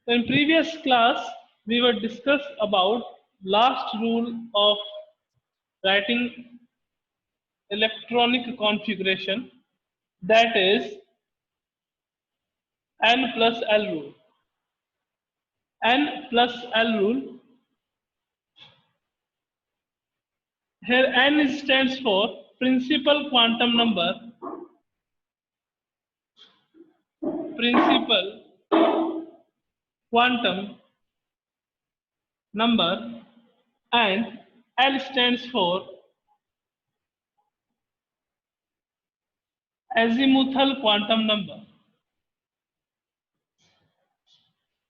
In previous class, we were discuss about last rule of writing electronic configuration, that is N plus L rule. N plus L rule. Here N stands for principal quantum number. Principal quantum number, and L stands for azimuthal quantum number.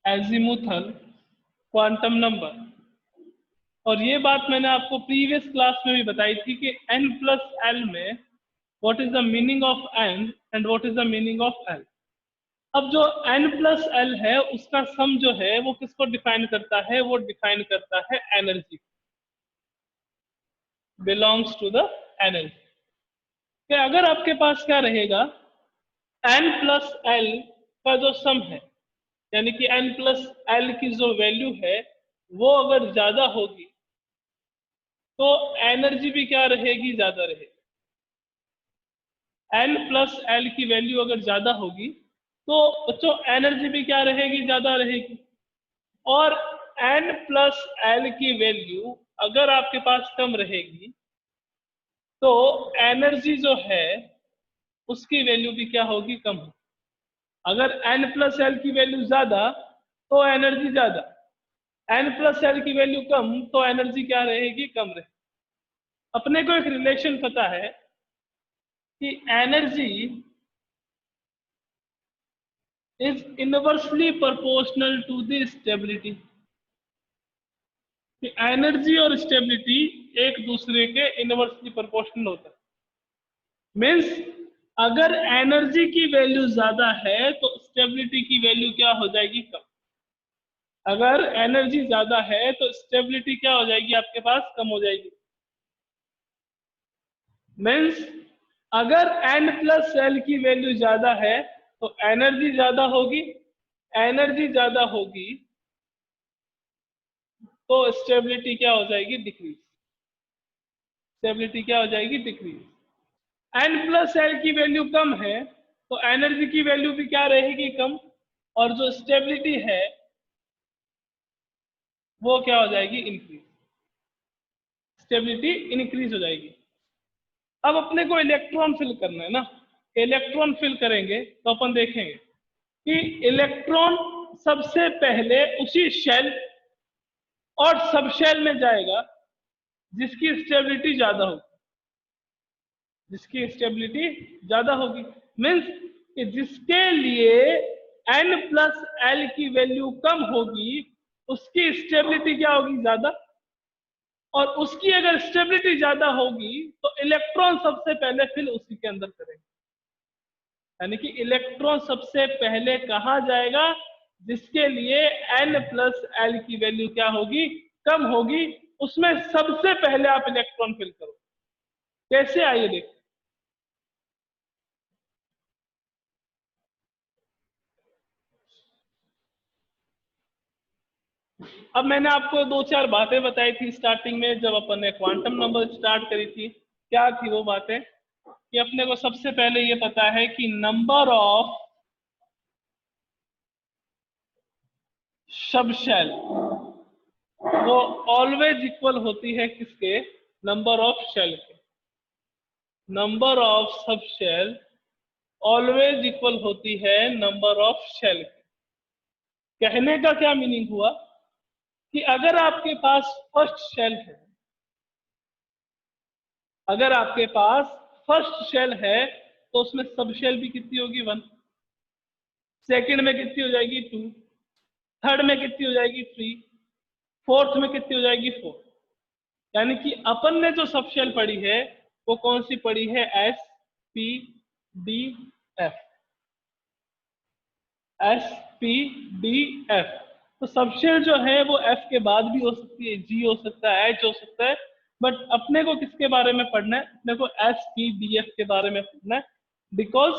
Azimuthal quantum number. और ये बात मैंने आपको previous class में भी बताई थी कि n प्लस एल में what is the meaning of n and what is the meaning of l. अब जो n प्लस एल है उसका सम जो है वो किसको डिफाइन करता है? वो डिफाइन करता है energy, belongs to the energy. कि अगर आपके पास क्या रहेगा, n प्लस एल का जो सम है, यानी कि n प्लस एल की जो वैल्यू है वो अगर ज्यादा होगी तो एनर्जी भी क्या रहेगी? ज्यादा रहेगी. n प्लस एल की वैल्यू अगर ज्यादा होगी तो बच्चों एनर्जी भी क्या रहेगी? ज्यादा रहेगी. और n प्लस एल की वैल्यू अगर आपके पास कम रहेगी तो एनर्जी जो है उसकी वैल्यू भी क्या होगी? कम होगी. अगर n प्लस एल की वैल्यू ज्यादा तो एनर्जी ज्यादा, n प्लस एल की वैल्यू कम तो एनर्जी क्या रहेगी? कम रहेगी. अपने को एक रिलेशन पता है कि energy is inversely proportional to the stability. Energy और स्टेबिलिटी एक दूसरे के इनवर्सली प्रोपोर्शनल होता है. मीन्स अगर एनर्जी की वैल्यू ज्यादा है तो स्टेबिलिटी की वैल्यू क्या हो जाएगी? कम. अगर एनर्जी ज्यादा है तो स्टेबिलिटी क्या हो जाएगी? आपके पास कम हो जाएगी. मीन्स अगर n प्लस एल की वैल्यू ज्यादा है तो एनर्जी ज्यादा होगी, एनर्जी ज्यादा होगी तो स्टेबिलिटी क्या हो जाएगी? डिक्रीज. स्टेबिलिटी क्या हो जाएगी? डिक्रीज. n प्लस एल की वैल्यू कम है तो एनर्जी की वैल्यू भी क्या रहेगी? कम. और जो स्टेबिलिटी है वो क्या हो जाएगी? इंक्रीज. स्टेबिलिटी इंक्रीज हो जाएगी. अब अपने को इलेक्ट्रॉन फिल करना है ना. इलेक्ट्रॉन फिल करेंगे तो अपन देखेंगे कि इलेक्ट्रॉन सबसे पहले उसी शेल और सब शेल में जाएगा जिसकी स्टेबिलिटी ज्यादा होगी. जिसकी स्टेबिलिटी ज्यादा होगी मीन्स कि जिसके लिए n प्लस एल की वैल्यू कम होगी उसकी स्टेबिलिटी क्या होगी? ज्यादा. और उसकी अगर स्टेबिलिटी ज्यादा होगी तो इलेक्ट्रॉन सबसे पहले फिल उसी के अंदर करेंगे. यानी कि इलेक्ट्रॉन सबसे पहले कहा जाएगा? जिसके लिए n प्लस एल की वैल्यू क्या होगी? कम होगी. उसमें सबसे पहले आप इलेक्ट्रॉन फिल करो. कैसे? आइए देखो. अब मैंने आपको दो चार बातें बताई थी स्टार्टिंग में जब अपन ने क्वांटम नंबर स्टार्ट करी थी. क्या थी वो बातें? कि अपने को सबसे पहले ये पता है कि नंबर ऑफ सब शेल वो ऑलवेज इक्वल होती है किसके? नंबर ऑफ शेल के. Number of sub shell always equal होती है नंबर ऑफ शेल के. कहने का क्या मीनिंग हुआ कि अगर आपके पास फर्स्ट शेल है, अगर आपके पास फर्स्ट शेल है तो उसमें सब शेल भी कितनी होगी? 1. सेकंड में कितनी हो जाएगी? 2. थर्ड में कितनी हो जाएगी? 3. फोर्थ में कितनी हो जाएगी? 4. यानी कि अपन ने जो सब शेल पढ़ी है वो कौन सी पढ़ी है? S, P, D, F. S, P, D, F. तो सब शेल जो है वो F के बाद भी हो सकती है, G हो सकता है, H हो सकता है. बट अपने को किसके बारे में पढ़ना है? अपने को S, P, D, F के बारे में पढ़ना है. बिकॉज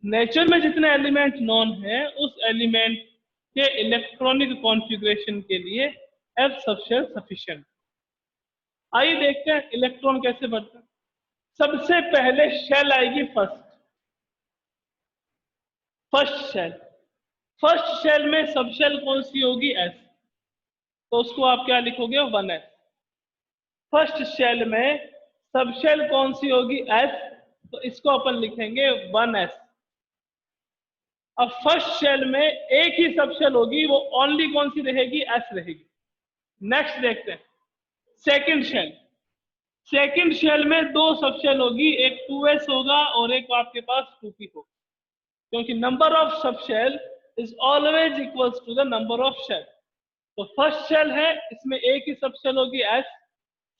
नेचर में जितने एलिमेंट नॉन है उस एलिमेंट के इलेक्ट्रॉनिक कॉन्फ़िगरेशन के लिए F सब शेल सफिशिएंट। आइए देखते हैं इलेक्ट्रॉन कैसे बढ़ते हैं। सबसे पहले शेल आएगी फर्स्ट शेल। फर्स्ट शेल में सब शेल कौन सी होगी? S। तो उसको आप क्या लिखोगे? 1s। फर्स्ट शेल में सब शेल कौन सी होगी? S। तो इसको अपन लिखेंगे 1s। अब फर्स्ट शेल में एक ही सब शेल होगी, वो ओनली कौन सी रहेगी? S रहेगी। नेक्स्ट देखते हैं सेकंड शेल। सेकंड शेल में दो सब शेल होगी, एक 2s होगा और एक आपके पास 2p होगा, क्योंकि number of sub shell is always equals to the number of shell. तो फर्स्ट शेल है, इसमें एक ही सब शेल होगी S।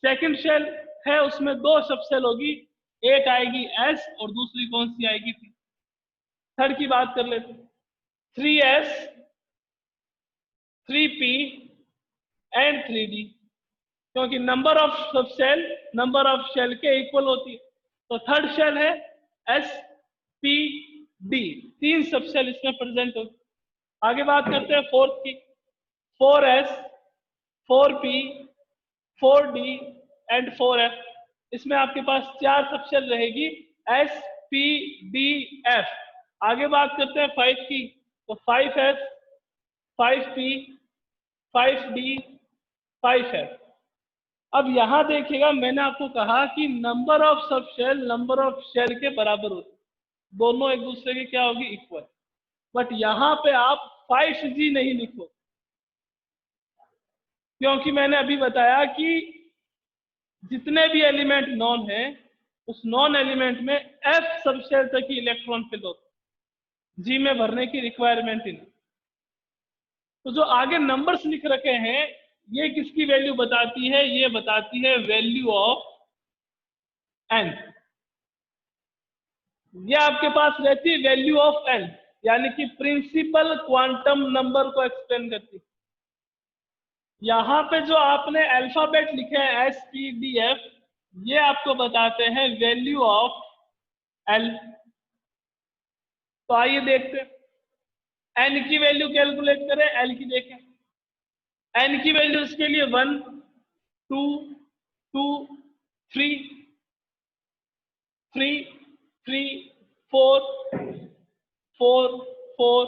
सेकंड शेल है, उसमें दो सब शेल होगी, एक आएगी S और दूसरी कौन सी आएगी? P। थर्ड की बात कर लेते हैं। 3s, 3p एंड 3d, क्योंकि number of sub shell number of shell के इक्वल होती है। तो थर्ड शेल है S, P, D, तीन सब शेल इसमें प्रेजेंट होगी। आगे बात करते हैं फोर्थ की। 4s, 4p, 4d and 4f। इसमें आपके पास चार सब शेल रहेगी, S, P, D, F। आगे बात करते हैं 5 की। तो 5s, 5p, 5d, 5f। अब यहां देखिएगा, मैंने आपको कहा कि number of sub shell number of shell के बराबर होती है, दोनों एक दूसरे के क्या होगी? इक्वल। बट यहां पे आप 5g नहीं लिखो, क्योंकि मैंने अभी बताया कि जितने भी एलिमेंट नॉन है, उस नॉन एलिमेंट में F सब शेल तक ही इलेक्ट्रॉन फिल होता है, G में भरने की रिक्वायरमेंट ही नहीं। तो जो आगे नंबर्स लिख रखे हैं, ये किसकी वैल्यू बताती है? ये बताती है वैल्यू ऑफ n। ये आपके पास रहती है वैल्यू ऑफ n, यानी कि प्रिंसिपल क्वांटम नंबर को एक्सप्लेन करती है। यहां पे जो आपने अल्फाबेट लिखे हैं S, P, D, F, ये आपको बताते हैं वैल्यू ऑफ L। तो आइए देखते हैं n की वैल्यू कैलकुलेट करें, L की देखें। n की वैल्यू इसके लिए 1, 2, 2, 3, 3, 3, 4, 4, 4,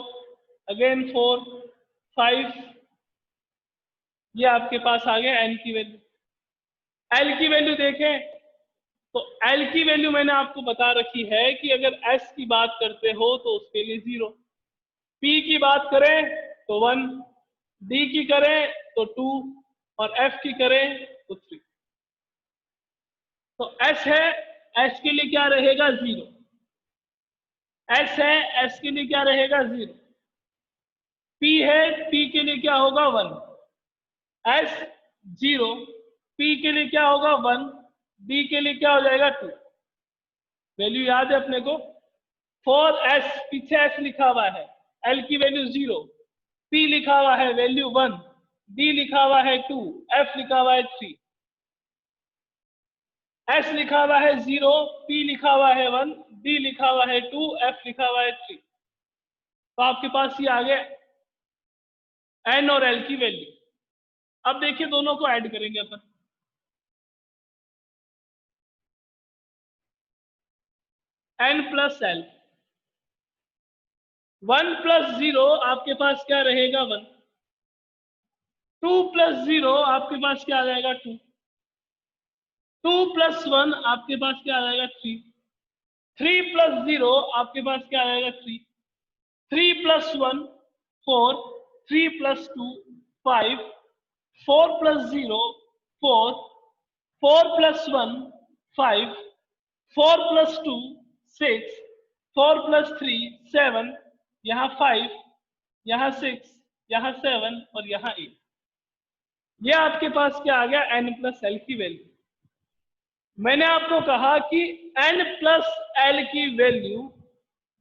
अगेन 4, 5। ये आपके पास आ गया n की वैल्यू। L की वैल्यू देखें, तो L की वैल्यू मैंने आपको बता रखी है कि अगर S की बात करते हो तो उसके लिए 0, P की बात करें तो 1, D की करें तो 2 और F की करें तो 3। तो S है, S के लिए क्या रहेगा? 0। S है, S के लिए क्या रहेगा? 0। P है, P के लिए क्या होगा? 1। S 0, P के लिए क्या होगा? 1, D के लिए क्या हो जाएगा? 2। वैल्यू याद है अपने को? 4s, पीछे S लिखा हुआ है, L की वैल्यू 0, P लिखा हुआ है वैल्यू 1, D लिखा हुआ है 2, F लिखा हुआ है 3। S लिखा हुआ है 0, P लिखा हुआ है 1, D लिखा हुआ है 2, F लिखा हुआ है 3। तो आपके पास ये आ गया N और L की वैल्यू। अब देखिए दोनों को ऐड करेंगे अपन। N प्लस L, 1 प्लस 0 आपके पास क्या रहेगा? 1। 2 प्लस 0 आपके पास क्या आ जाएगा? 2। 2 प्लस 1 आपके पास क्या आ जाएगा? 3। 3 प्लस 0 आपके पास क्या आ जाएगा? 3। 3 plus 1 4, 3 plus 2 5, 4 plus 0 4, 4 plus 1 5, 4 plus 2 6, 4 plus 3 7, यहाँ 5, यहाँ 6, यहाँ 7 और यहाँ 8। ये आपके पास क्या आ गया? N प्लस L की वैल्यू। मैंने आपको कहा कि N प्लस L की वैल्यू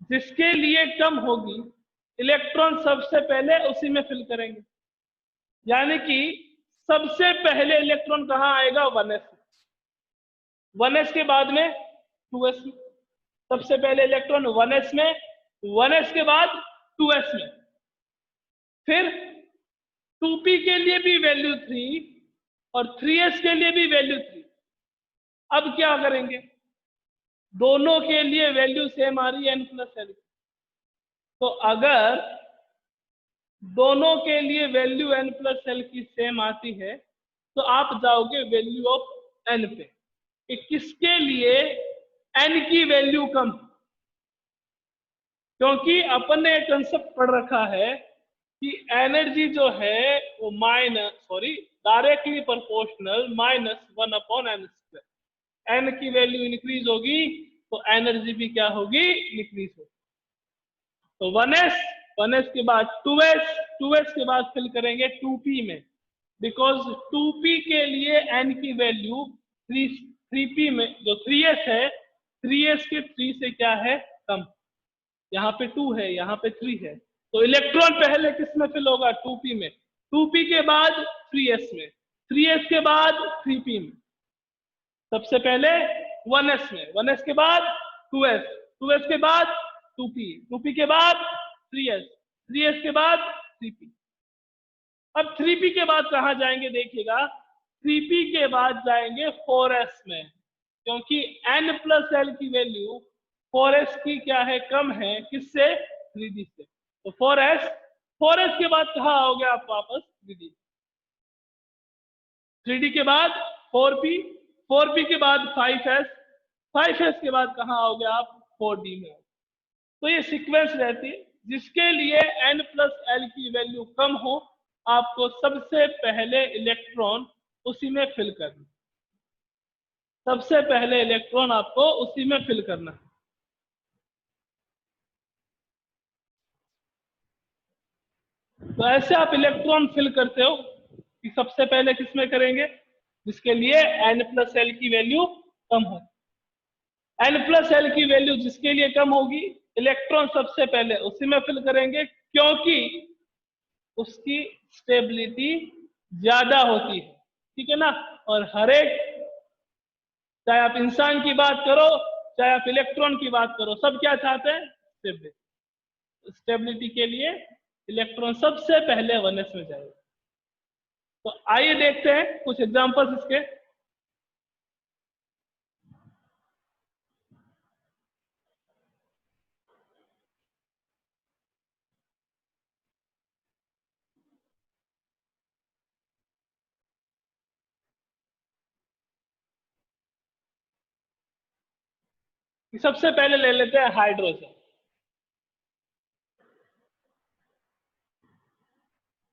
जिसके लिए कम होगी, इलेक्ट्रॉन सबसे पहले उसी में फिल करेंगे। यानी कि सबसे पहले इलेक्ट्रॉन कहां आएगा? 1s। 1s के बाद में 2s में। सबसे पहले इलेक्ट्रॉन 1s में, 1s के बाद 2s में। फिर 2p के लिए भी वैल्यू 3 और 3s के लिए भी वैल्यू 3। अब क्या करेंगे, दोनों के लिए वैल्यू सेम आ रही है n+l, तो अगर दोनों के लिए वैल्यू n+l की सेम आती है तो आप जाओगे वैल्यू ऑफ n पे, कि किसके लिए n की वैल्यू कम, क्योंकि अपन ने कंसेप्ट पढ़ रखा है कि एनर्जी जो है वो डायरेक्टली प्रोपोर्शनल -1/n²। n की वैल्यू इंक्रीज होगी तो एनर्जी भी क्या होगी, इंक्रीज होगी। तो 1s के बाद 2s के बाद फिल करेंगे 2p में, बिकॉज 2p के लिए n की वैल्यू 3p में जो 3s है, 3s के 3 से क्या है, कम। यहाँ पे 2 है, यहाँ पे 3 है, तो इलेक्ट्रॉन पहले किस में फिल होगा, 2p में, 2p के बाद 3s में, 3s के बाद 3p में, सबसे पहले 1s में, 1s के बाद 2s, 2s के बाद 2p, 2p के बाद 3s, 3s के बाद 3p। अब 3p के बाद कहां जाएंगे, देखिएगा 3p के बाद जाएंगे 4s में, क्योंकि n+l की वैल्यू 4s की क्या है, कम है, किससे, 3d से। तो 4s के बाद कहां आओगे आप वापस, 3d, 3d के बाद 4p, 4p के बाद 5s, 5s के बाद कहां आओगे आप, 4d में। तो ये सीक्वेंस रहती है, जिसके लिए n+l की वैल्यू कम हो आपको सबसे पहले इलेक्ट्रॉन उसी में फिल करना, सबसे पहले इलेक्ट्रॉन आपको उसी में फिल करना। तो ऐसे आप इलेक्ट्रॉन फिल करते हो कि सबसे पहले किसमें करेंगे, जिसके लिए n+l की वैल्यू कम हो। n+l की वैल्यू जिसके लिए कम होगी, इलेक्ट्रॉन सबसे पहले उसी में फिल करेंगे, क्योंकि उसकी स्टेबिलिटी ज्यादा होती है, ठीक है ना। और हर एक, चाहे आप इंसान की बात करो, चाहे आप इलेक्ट्रॉन की बात करो, सब क्या चाहते हैं, स्टेबिलिटी। स्टेबिलिटी के लिए इलेक्ट्रॉन सबसे पहले 1s में जाएगा। तो आइए देखते हैं कुछ एग्जांपल्स इसके। सबसे पहले ले लेते हैं हाइड्रोजन।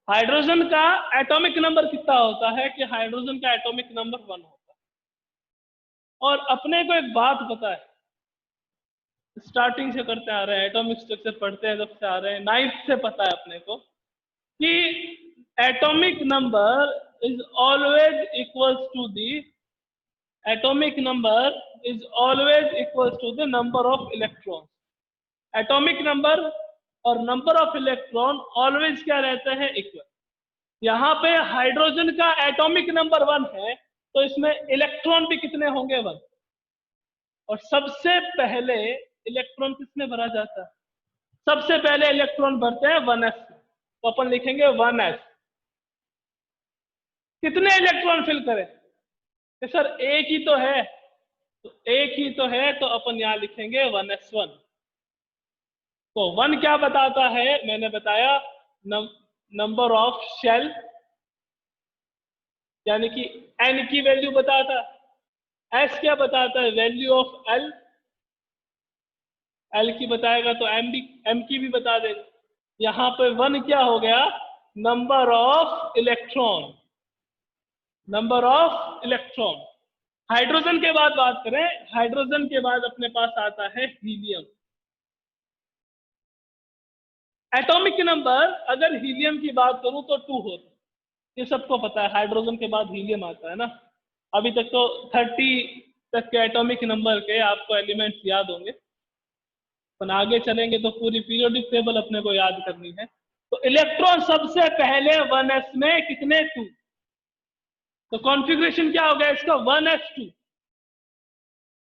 हाइड्रोजन का एटॉमिक नंबर कितना होता है, कि हाइड्रोजन का एटॉमिक नंबर 1 होता है। और अपने को एक बात पता है, स्टार्टिंग से करते आ रहे हैं, एटॉमिक स्ट्रक्चर पढ़ते हैं जब से आ रहे हैं, 9th से पता है अपने को कि atomic number is always equals to the atomic number is always equals to the number of electrons। atomic number और number of electron always क्या रहता है, इक्वल। यहाँ पे हाइड्रोजन का एटॉमिक नंबर 1 है, तो इसमें इलेक्ट्रॉन भी कितने होंगे, 1। और सबसे पहले इलेक्ट्रॉन किसमें भरा जाता है, सबसे पहले इलेक्ट्रॉन भरते हैं 1s, तो अपन लिखेंगे 1s। कितने इलेक्ट्रॉन फिल करें, तो सर एक ही तो है, तो एक ही तो है, तो अपन यहां लिखेंगे 1s1। तो 1 क्या बताता है, मैंने बताया नंबर ऑफ शेल, यानी कि n की वैल्यू बताता। s क्या बताता है, वैल्यू ऑफ l, l की बताएगा तो m की भी बता देगा। यहाँ पे 1 क्या हो गया, number of electron, number of electron. Hydrogen के बाद बात करें, हाइड्रोजन के बाद अपने पास आता है हीलियम। एटॉमिक नंबर अगर हीलियम की बात करूं तो 2 होता है, ये सबको पता है। हाइड्रोजन के बाद हीलियम आता है ना। अभी तक तो 30 तक के एटॉमिक नंबर के आपको एलिमेंट्स याद होंगे, पर आगे चलेंगे तो पूरी पीरियोडिक टेबल अपने को याद करनी है। तो इलेक्ट्रॉन सबसे पहले 1s में कितने, 2। तो कॉन्फ़िगरेशन क्या हो गया इसका, 1s2।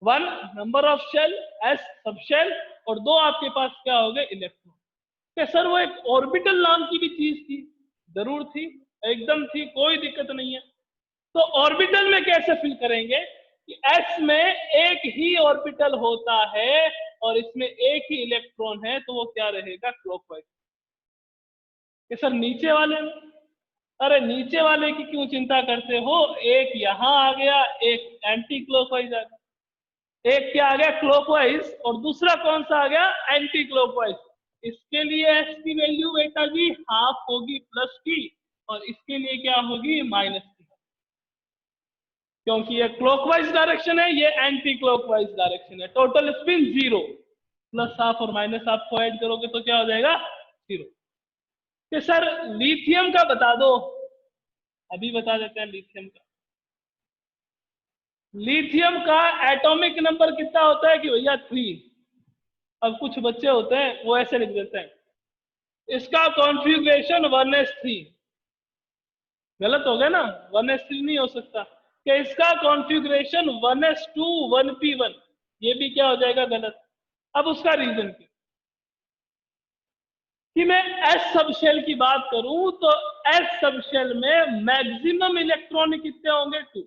1 number of shell, s sub shell, और 2 आपके पास क्या हो गए, इलेक्ट्रॉन। कि सर वो एक ऑर्बिटल नाम की भी चीज थी, जरूर थी, एकदम थी, कोई दिक्कत नहीं है। तो ऑर्बिटल में कैसे फिल करेंगे कि s में एक ही ऑर्बिटल होता है और इसमें एक ही इलेक्ट्रॉन है, तो वो क्या रहेगा, क्लॉकवाइज। कि सर नीचे वाले में, अरे नीचे वाले की क्यों चिंता करते हो, एक यहां आ गया, एक एंटी क्लॉकवाइज आ गया, एक क्या आ गया, क्लॉकवाइज, और दूसरा कौन सा आ गया, एंटी क्लॉकवाइज। इसके लिए s की वैल्यू बेटा जी हाफ होगी प्लस की, और इसके लिए क्या होगी, माइनस की, क्योंकि ये क्लॉकवाइज डायरेक्शन है, ये एंटी क्लॉकवाइज डायरेक्शन है। टोटल स्पिन 0, प्लस हाफ और माइनस हाफ को ऐड करोगे तो क्या हो जाएगा, 0। कि सर लिथियम का बता दो, अभी बता देते हैं लिथियम का। लिथियम का एटॉमिक नंबर कितना होता है कि भैया 3। अब कुछ बच्चे होते हैं वो ऐसे लिख देते हैं, इसका कॉन्फ़िगरेशन 1s3, गलत हो गया ना, 1s3 नहीं हो सकता, कि इसका कॉन्फ़िगरेशन 1s2 1p1, ये भी क्या हो जाएगा, गलत। अब उसका रीजन क्या कि मैं एस सबशेल की बात करूं तो एस सबशेल में मैक्सिमम इलेक्ट्रॉन कितने होंगे, 2,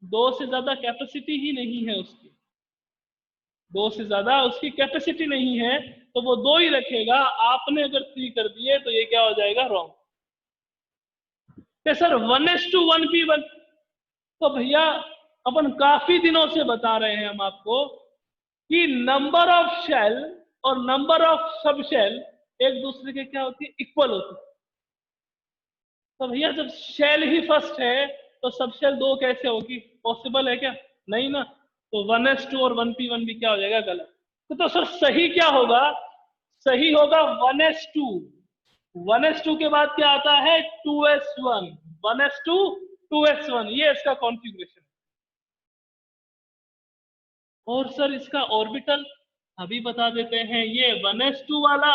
2 से ज्यादा कैपेसिटी ही नहीं है उसकी, 2 से ज्यादा उसकी कैपेसिटी नहीं है, तो वो 2 ही रखेगा। आपने अगर 3 कर दिए तो ये क्या हो जाएगा, रॉन्ग। सर 1s2 1p1, तो भैया अपन काफी दिनों से बता रहे हैं हम आपको कि नंबर ऑफ शेल और नंबर ऑफ सब शेल एक दूसरे के क्या होती है, इक्वल होती है। तो भैया जब शेल ही फर्स्ट है तो सब शेल 2 कैसे होगी, पॉसिबल है क्या, नहीं ना। तो 1s2 और 1p1 भी क्या हो जाएगा, गलत। तो सर सही क्या होगा, सही होगा 1s2, 1s2 के बाद क्या आता है, 2s1, 1s2 2s1, ये इसका कॉन्फ़िगरेशन। और सर इसका ऑर्बिटल अभी बता देते हैं, ये 1s2 वाला,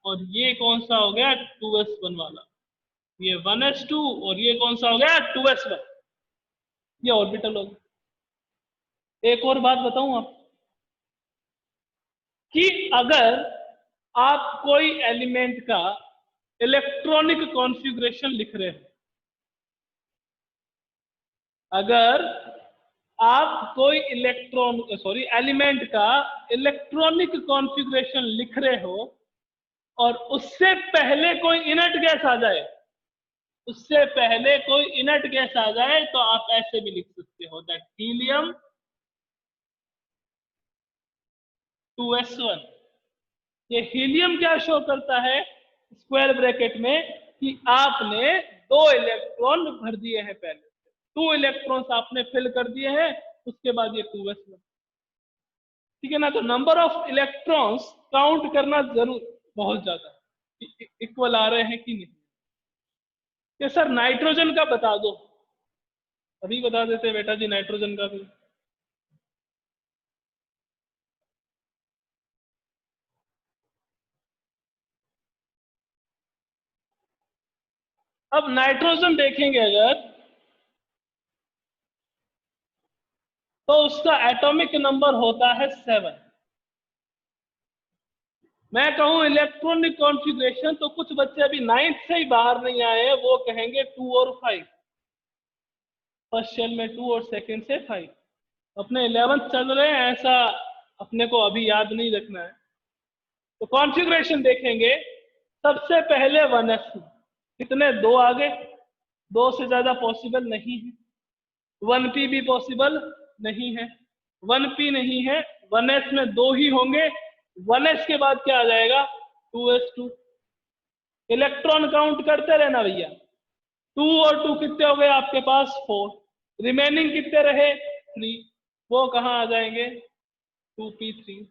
और ये कौन सा हो गया, 2s1 वाला, ये 1s2 और ये कौन सा हो गया, 2s1, ये ऑर्बिटल हो गया। एक और बात बताऊं आप, कि अगर आप कोई एलिमेंट का इलेक्ट्रॉनिक कॉन्फ़िगरेशन लिख रहे हो, अगर आप कोई एलिमेंट का इलेक्ट्रॉनिक कॉन्फ़िगरेशन लिख रहे हो और उससे पहले कोई इनर्ट गैस आ जाए, उससे पहले कोई इनर्ट गैस आ जाए, तो आप ऐसे भी लिख सकते हो, दैट हीलियम 2s1। ये हीलियम क्या शो करता है, स्क्वायर ब्रैकेट में, कि आपने 2 इलेक्ट्रॉन भर दिए हैं, पहले 2 इलेक्ट्रॉन्स आपने फिल कर दिए हैं, उसके बाद ये 2s1, ठीक है ना। तो नंबर ऑफ इलेक्ट्रॉन्स काउंट करना जरूर बहुत ज्यादा इक्वल आ रहे हैं कि नहीं। ये सर नाइट्रोजन का बता दो, अभी बता देते बेटा जी नाइट्रोजन का भी। अब नाइट्रोजन देखेंगे अगर, तो उसका एटॉमिक नंबर होता है 7। मैं कहूं इलेक्ट्रॉनिक कॉन्फ़िगरेशन, तो कुछ बच्चे अभी 9th से ही बाहर नहीं आए हैं, वो कहेंगे 2 और 5, फर्स्ट शेल में 2 और सेकंड से 5। अपने 11th चल रहे हैं, ऐसा अपने को अभी याद नहीं रखना है। तो कॉन्फ़िगरेशन देखेंगे, सबसे पहले 1s, कितने, 2 आ गए, 2 से ज्यादा पॉसिबल नहीं है। 1p भी पॉसिबल नहीं है, 1p नहीं है, 1s में 2 ही होंगे, 1s के बाद क्या आ जाएगा, 2s2। इलेक्ट्रॉन काउंट करते रहना भैया, 2 और 2 कितने हो गए आपके पास, 4, रिमेनिंग कितने रहे, 3, वो कहाँ आ जाएंगे, 2p3।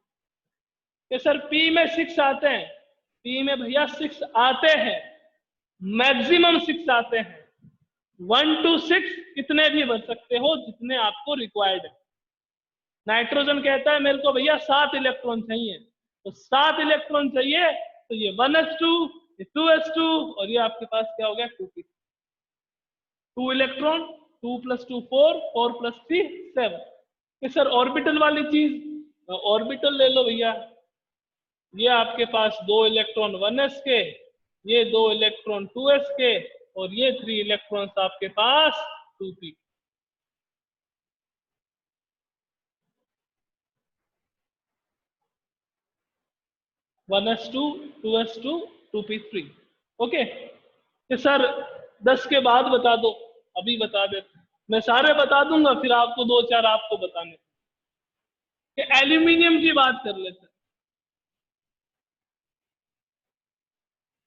कि सर p में 6 आते हैं, p में भैया 6 आते हैं, मैक्सिमम 6 आते हैं, 1 to 6 कितने भी बन सकते हो, जितने आपको रिक्वायर्ड है। नाइट्रोजन कहता है मेरे को भैया 7 इलेक्ट्रॉन चाहिए, तो 7 इलेक्ट्रॉन चाहिए, तो ये 1s2, ये 2s2, और ये आपके पास क्या हो गया, 2p, 2 इलेक्ट्रॉन, 2 + 2 4, 4 + 3 7। कि सर ऑर्बिटल वाली चीज, ऑर्बिटल ले लो भैया, ये आपके पास 2 इलेक्ट्रॉन 1s के, ये 2 इलेक्ट्रॉन 2s के, और ये 3 इलेक्ट्रॉन्स आपके पास 2p। One S two, 2s2, 2p3। Okay, कि सर 10 के बाद बता दो, अभी बता दे, मैं सारे बता दूंगा, फिर आपको 2-4 आपको बताने। कि एल्यूमिनियम की बात कर लेते हैं।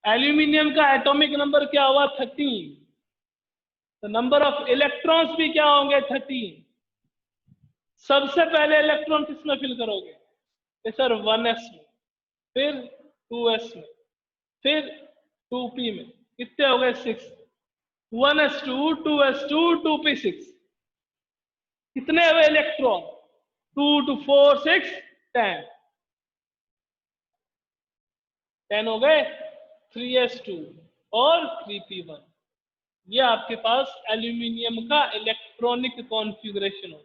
एल्यूमिनियम का एटॉमिक नंबर क्या हुआ? 13। तो नंबर ऑफ इलेक्ट्रॉन्स भी क्या होंगे? 13। सबसे पहले इलेक्ट्रॉन किसमें फिल करोगे? कि सर 1s में, फिर 2s में, फिर 2p में। कितने हो गए? 6। 1s2, 2s2, 2p6। कितने हुए इलेक्ट्रॉन? 2 2 4 6 10। 10 हो गए। 3s2 और 3p1। ये आपके पास एल्यूमिनियम का इलेक्ट्रॉनिक कॉन्फ़िगरेशन हो।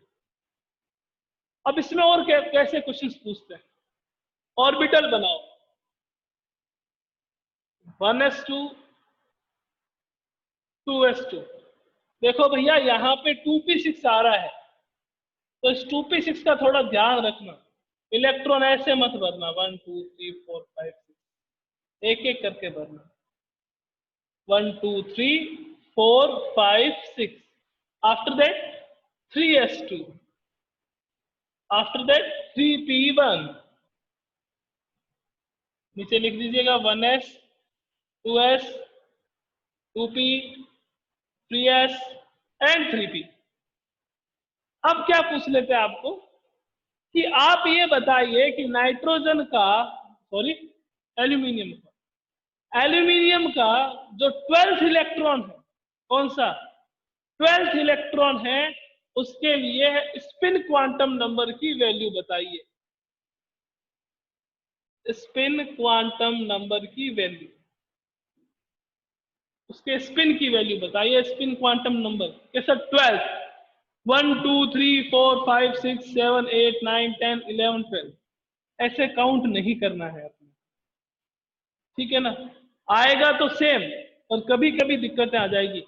अब इसमें और कैसे क्वेश्चंस पूछते हैं? ऑर्बिटल बनाओ। 1s2, 2s2। देखो भैया यहां पे 2p6 आ रहा है, तो इस 2p6 का थोड़ा ध्यान रखना। इलेक्ट्रॉन ऐसे मत भरना 1 2 3 4 5 6, एक एक करके भरना। 1 2 3 4 5 6। After that 3s2, after that 3p1। नीचे लिख दीजिएगा 1s, 2s, 2p, 3s and 3p। अब क्या पूछ लेते हैं आपको कि आप ये बताइए कि नाइट्रोजन का, सॉरी एल्यूमिनियम का जो 12th इलेक्ट्रॉन है, कौन सा 12th इलेक्ट्रॉन है, उसके लिए स्पिन क्वांटम नंबर की वैल्यू बताइए। स्पिन क्वांटम नंबर की वैल्यू, उसके स्पिन की वैल्यू बताइए। स्पिन क्वांटम नंबर कैसा? 12। 1 2 3 4 5 6 7 8 9 10 11 12। ऐसे काउंट नहीं करना है अपने, ठीक है ना? आएगा तो सेम, और कभी कभी दिक्कतें आ जाएगी।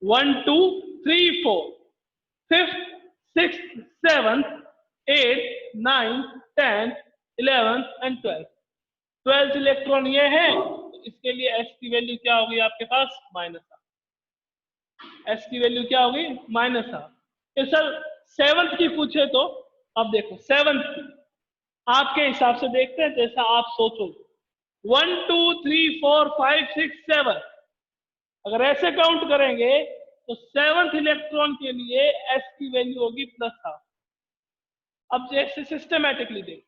1 2 3 4, 5th 6th 7th 8 9 10 11 and 12। 12th electron ये है, तो इसके लिए एस की वैल्यू क्या होगी आपके पास? -हाफ। एस की वैल्यू क्या होगी? -हाफ। तो सर 7th की पूछे तो, अब देखो 7th की आपके हिसाब से देखते हैं, जैसा आप सोचो। 1 2 3 4 5 6 7, अगर ऐसे काउंट करेंगे तो 7th इलेक्ट्रॉन के लिए एस की वैल्यू होगी +हाफ। अब जैसे सिस्टमैटिकली देख,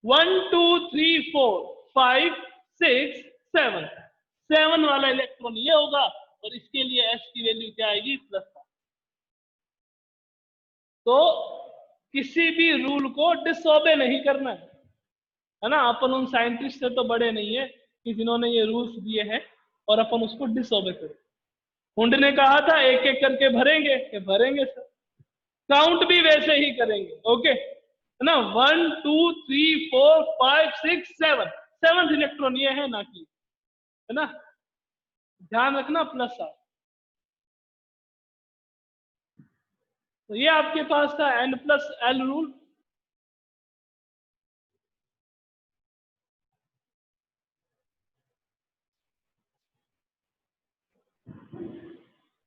1 2 3 4 5 6 7, 7 वाला इलेक्ट्रॉन ये होगा, और इसके लिए एस की वैल्यू क्या आएगी? +हाफ। तो किसी भी रूल को डिसओबे नहीं करना है ना? अपन उन साइंटिस्ट से तो बड़े नहीं है कि जिन्होंने ये रूल्स दिए हैं और अपन उसको डिसओबे करें। हुंड ने कहा था एक एक करके भरेंगे, कि भरेंगे सर, काउंट भी वैसे ही करेंगे। ओके है ना? 1 2 3 4 5 6 7, 7th इलेक्ट्रॉन ये है ना, कि है ना? ध्यान रखना +हाफ। तो ये आपके पास था N+L रूल।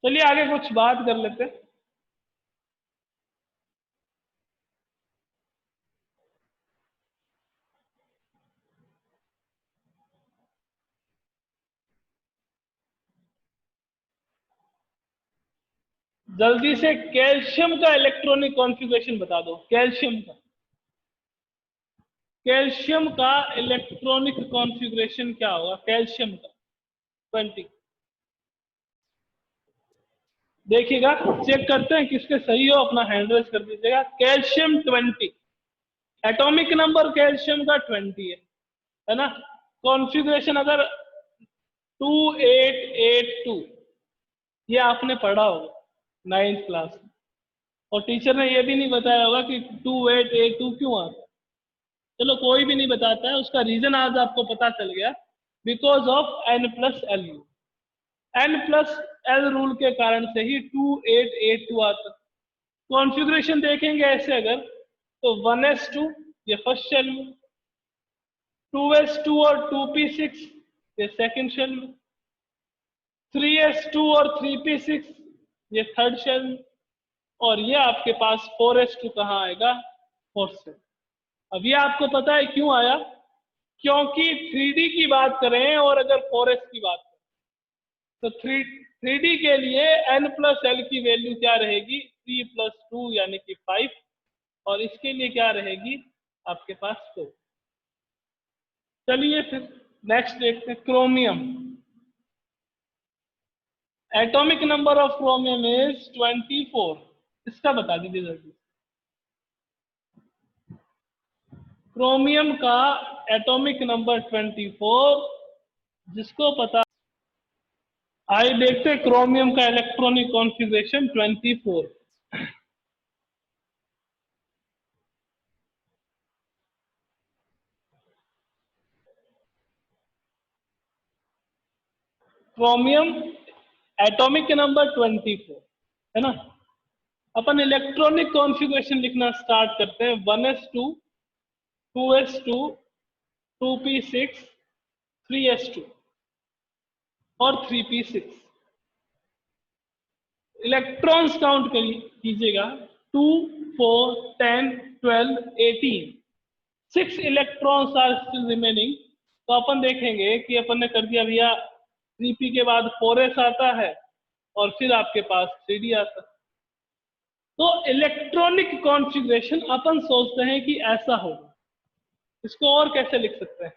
चलिए आगे कुछ बात कर लेते हैं। जल्दी से कैल्शियम का इलेक्ट्रॉनिक कॉन्फ़िगरेशन बता दो। कैल्शियम का इलेक्ट्रॉनिक कॉन्फ़िगरेशन क्या होगा? कैल्शियम का 20। देखिएगा, चेक करते हैं किसके सही हो, अपना हैंड रेज कर दीजिएगा। कैल्शियम 20, एटॉमिक नंबर कैल्शियम का 20 है ना? कॉन्फ़िगरेशन अगर 2882, ये आपने पढ़ा होगा 9th क्लास में, और टीचर ने ये भी नहीं बताया होगा कि 2882 क्यों आता है। चलो कोई भी नहीं बताता है, उसका रीजन आज आपको पता चल गया, because of n+l rule. n+l rule के कारण से ही 2882 आता। कॉन्फ़िगरेशन देखेंगे ऐसे अगर, तो 1s2 ये फर्स्ट शेल में, 2s2 और 2p6 ये सेकंड शेल में, 3s2 और 3p6 ये थर्ड शेल में, और ये आपके पास 4s2 कहाँ आएगा, फोर्थ शेल। अब ये आपको पता है क्यों आया, क्योंकि 3D की बात करें और अगर 4s की बात करें तो 3D के लिए n+l की वैल्यू क्या रहेगी, 3+2 यानी कि 5, और इसके लिए क्या रहेगी आपके पास 4। चलिए फिर नेक्स्ट देखते हैं, chromium. Atomic number of chromium is 24। इसका बता दीजिए जल्दी। क्रोमियम का एटॉमिक नंबर 24, जिसको पता, आइए देखते हैं क्रोमियम का electronic configuration 24। Chromium atomic number 24 है ना। अपन इलेक्ट्रॉनिक कॉन्फ़िगरेशन लिखना स्टार्ट करते हैं, 1s2, 2s2, 2p6, 3s2 और 3p6। इलेक्ट्रॉन्स काउंट कीजिएगा, 2, 4, 10, 12, 18, 6 इलेक्ट्रॉन्स आर स्टिल रिमेनिंग। तो अपन देखेंगे कि अपन ने कर दिया भैया 3p के बाद 4s आता है और फिर आपके पास 3d आता है। तो इलेक्ट्रॉनिक कॉन्फ़िगरेशन अपन सोचते हैं कि ऐसा होगा, इसको और कैसे लिख सकते हैं,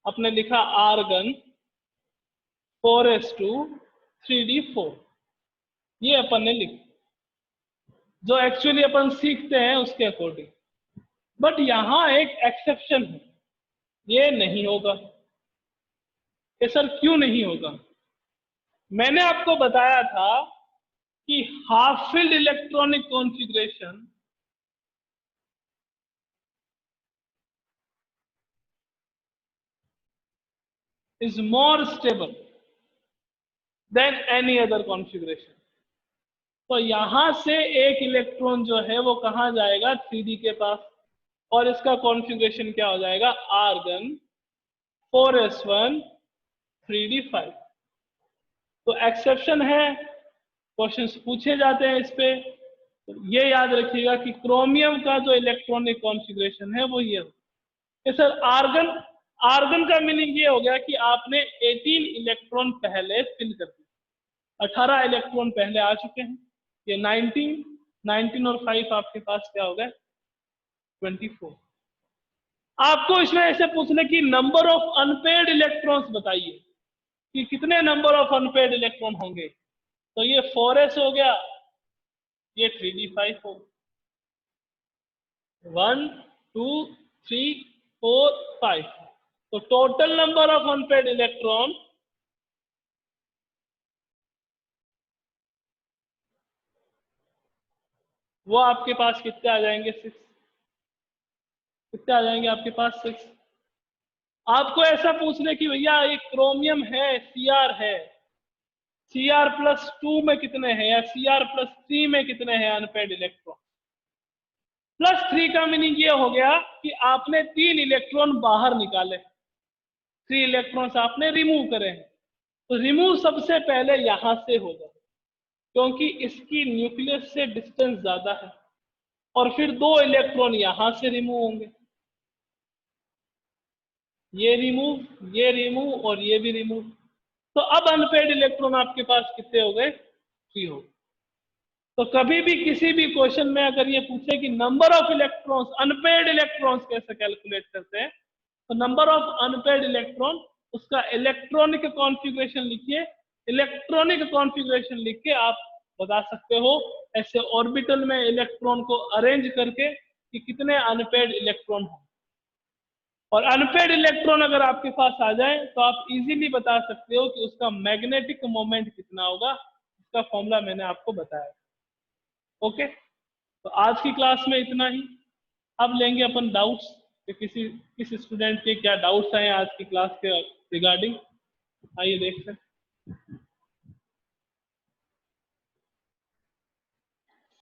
आपने लिखा आर्गन 4s2 3d4, ये अपन ने लिखा जो एक्चुअली अपन सीखते हैं उसके अकॉर्डिंग। बट यहां एक एक्सेप्शन है, ये नहीं होगा। ये सर क्यों नहीं होगा? मैंने आपको बताया था कि half field electronic configuration is more stable than any other configuration। तो यहां से एक इलेक्ट्रॉन जो है वो कहां जाएगा, 3d के पास, और इसका कॉन्फ़िगरेशन क्या हो जाएगा, आर्गन 4s1 3d5। तो एक्सेप्शन है, क्वेश्चंस पूछे जाते हैं इस पे। तो ये याद रखिएगा कि क्रोमियम का जो इलेक्ट्रॉनिक कॉन्फ़िगरेशन है वो ये हो। सर आर्गन, आर्गन का मीनिंग ये हो गया कि आपने 18 इलेक्ट्रॉन पहले फिल कर दिए, 18 इलेक्ट्रॉन पहले आ चुके हैं, ये 19 और 5 आपके पास क्या हो गए, 24। आपको इसमें ऐसे पूछने की नंबर ऑफ अनपेयर्ड इलेक्ट्रॉन्स बताइए कि कितने नंबर ऑफ अनपेयर्ड इलेक्ट्रॉन होंगे, तो ये 4s हो गया, ये 3d5 हो, 1 2 3 4 5। तो total number of unpaired electron वो आपके पास कितने आ जाएंगे, 6। कितने आ जाएंगे आपके पास, 6। आपको ऐसा पूछने की भैया एक क्रोमियम है, Cr है, Cr+2 में कितने हैं या Cr+3 में कितने हैं अनपेयर्ड इलेक्ट्रॉन। +3 का मीनिंग ये हो गया कि आपने 3 इलेक्ट्रॉन बाहर निकाले, 3 इलेक्ट्रॉन्स आपने रिमूव करे हैं। तो रिमूव सबसे पहले यहां से होगा, क्योंकि इसकी न्यूक्लियस से डिस्टेंस ज्यादा है, और फिर 2 इलेक्ट्रॉन यहां से रिमूव होंगे, ये रिमूव और ये भी रिमूव। तो अब अनपेयर्ड इलेक्ट्रॉन आपके पास कितने हो गए, 3 हो। तो कभी भी किसी भी क्वेश्चन में अगर ये पूछे कि number of electrons, unpaired electrons कैसे कैलकुलेट करते हैं, तो नंबर ऑफ अनपेयर्ड इलेक्ट्रॉन, उसका इलेक्ट्रॉनिक कॉन्फ़िगरेशन लिखिए, इलेक्ट्रॉनिक कॉन्फ़िगरेशन लिख के आप बता सकते हो ऐसे ऑर्बिटल में इलेक्ट्रॉन को अरेंज करके कि कितने अनपेयर्ड इलेक्ट्रॉन हो। और अनपेयर्ड इलेक्ट्रॉन अगर आपके पास आ जाए तो आप इजीली बता सकते हो कि उसका मैग्नेटिक मोमेंट कितना होगा। इसका फॉर्मूला मैंने आपको बताया। ओके, तो आज की क्लास में इतना ही। अब लेंगे अपन डाउट्स। कि किसी स्टूडेंट के क्या डाउट्स आए आज की क्लास के रिगार्डिंग, आइए देखते हैं।